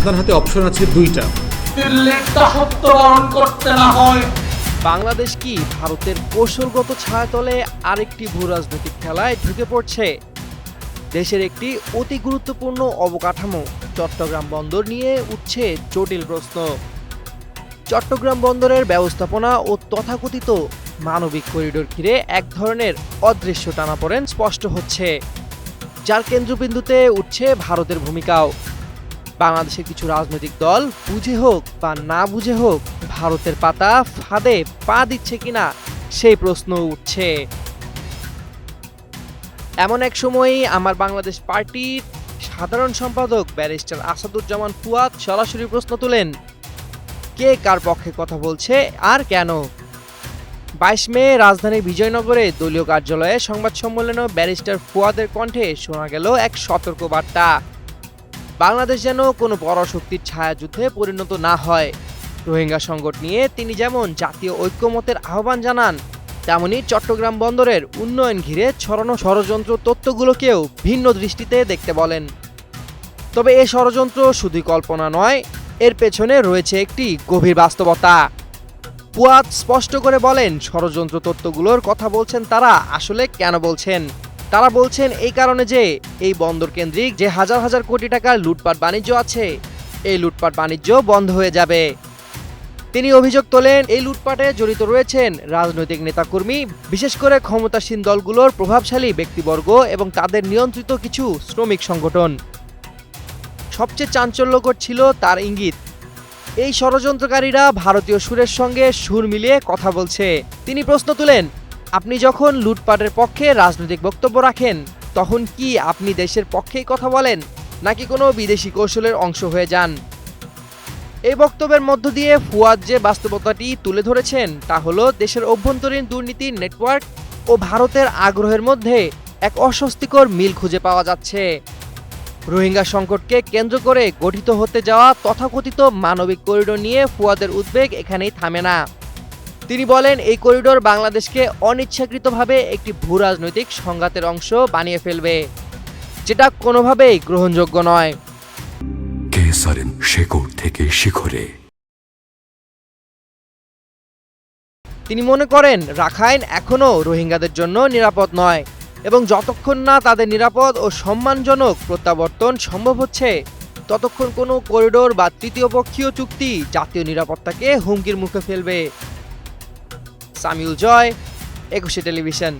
আপনার হাতে অপশন আছে দুইটা। দিল্লির দাসত্ব বরণ করতে না হয়। বাংলাদেশ কি ভারতের কৌশলগত ছায়াতলে আরেকটি ভূ রাজনৈতিক খেলায় ঢুকে পড়ছে? দেশের একটি অতি গুরুত্বপূর্ণ অবকাঠামো চট্টগ্রাম বন্দর নিয়ে উঠছে জটিল প্রশ্ন। চট্টগ্রাম বন্দরের ব্যবস্থাপনা ও তথাকথিত মানবিক করিডোর ঘিরে এক ধরনের অদৃশ্য টানাপোড়েন স্পষ্ট হচ্ছে, যার কেন্দ্রবিন্দুতে উঠছে ভারতের ভূমিকাও। বাংলাদেশের কিছু রাজনৈতিক দল বুঝে হোক বা না বুঝে হোক ভারতের পাতা ফাঁদে পা দিচ্ছে কিনা সেই প্রশ্ন উঠছে। এমন এক সময়েই আমার বাংলাদেশ পার্টির সাধারণ সম্পাদক ব্যারিস্টার আসাদুজ্জামান ফুয়াদ সরাসরি প্রশ্ন তোলেন, কে কার পক্ষে কথা বলছে আর কেন? 22 মে রাজধানীর বিজয়নগরে দলীয় কার্যালয়ে সংবাদ সম্মেলনে ব্যারিস্টার ফুয়াদের কণ্ঠে শোনা গেল এক সতর্ক বার্তা। বাংলাদেশ যেন কোনো পরাশক্তির ছায়াযুদ্ধে পরিণত না হয়। রোহিঙ্গা সংকট নিয়ে তিনি যেমন জাতীয় ঐক্যমতের আহ্বান জানান, তেমনি চট্টগ্রাম বন্দরের উন্নয়ন ঘিরে ছড়ানো ষড়যন্ত্র তত্ত্বগুলোকেও ভিন্ন দৃষ্টিতে দেখতে বলেন। তবে এ ষড়যন্ত্র শুধুই কল্পনা নয়, এর পেছনে রয়েছে একটি গভীর বাস্তবতা। ফুয়াদ স্পষ্ট করে বলেন, ষড়যন্ত্র তত্ত্বগুলোর কথা বলছেন তারা আসলে কেন বলছেন? তারা বলছেন এই কারণে যে এই বন্দর কেন্দ্রিক যে হাজার হাজার কোটি টাকার লুটপাট বাণিজ্য আছে, এই লুটপাট বাণিজ্য বন্ধ হয়ে যাবে। তিনি অভিযোগ তোলেন, এই লুটপাটে জড়িত রয়েছেন রাজনৈতিক নেতাকর্মী, বিশেষ করে ক্ষমতাসীন দলগুলোর প্রভাবশালী ব্যক্তিবর্গ এবং তাদের নিয়ন্ত্রিত কিছু শ্রমিক সংগঠন। সবচেয়ে চাঞ্চল্যকর ছিল তার ইঙ্গিত, এই ষড়যন্ত্রকারীরা ভারতীয় সুরের সঙ্গে সুর মিলিয়ে কথা বলছে। তিনি প্রশ্ন তুলেন, আপনি যখন লুটপাটের পক্ষে রাজনৈতিক বক্তব্য রাখেন, তখন কি আপনি দেশের পক্ষেই কথা বলেন নাকি কোনো বিদেশি কৌশলের অংশ হয়ে যান? এই বক্তব্যের মধ্য দিয়ে ফুয়াদ যে বাস্তবতাটি তুলে ধরেছেন তা হলো দেশের অভ্যন্তরীণ দুর্নীতির নেটওয়ার্ক ও ভারতের আগ্রহের মধ্যে এক অস্বস্তিকর মিল খুঁজে পাওয়া যাচ্ছে। রোহিঙ্গা সংকটকে কেন্দ্র করে গঠিত হতে যাওয়া তথাকথিত মানবিক করিডোর নিয়ে ফুয়াদের উদ্বেগ এখানেই থামে না। তিনি বলেন, এই করিডোর বাংলাদেশকে অনিচ্ছাকৃতভাবে একটি ভূ রাজনৈতিক সংঘাতের অংশ বানিয়ে ফেলবে, যেটা কোনোভাবেই গ্রহণযোগ্য নয়। কেসারেন শেকড় থেকে শিখরে। তিনি মনে করেন, রাখাইন এখনও রোহিঙ্গাদের জন্য নিরাপদ নয় এবং যতক্ষণ না তাদের নিরাপদ ও সম্মানজনক প্রত্যাবর্তন সম্ভব হচ্ছে, ততক্ষণ কোনো করিডোর বা তৃতীয় পক্ষীয় চুক্তি জাতীয় নিরাপত্তাকে হুমকির মুখে ফেলবে। সামিউল জয়, 21 টেলিভিশন।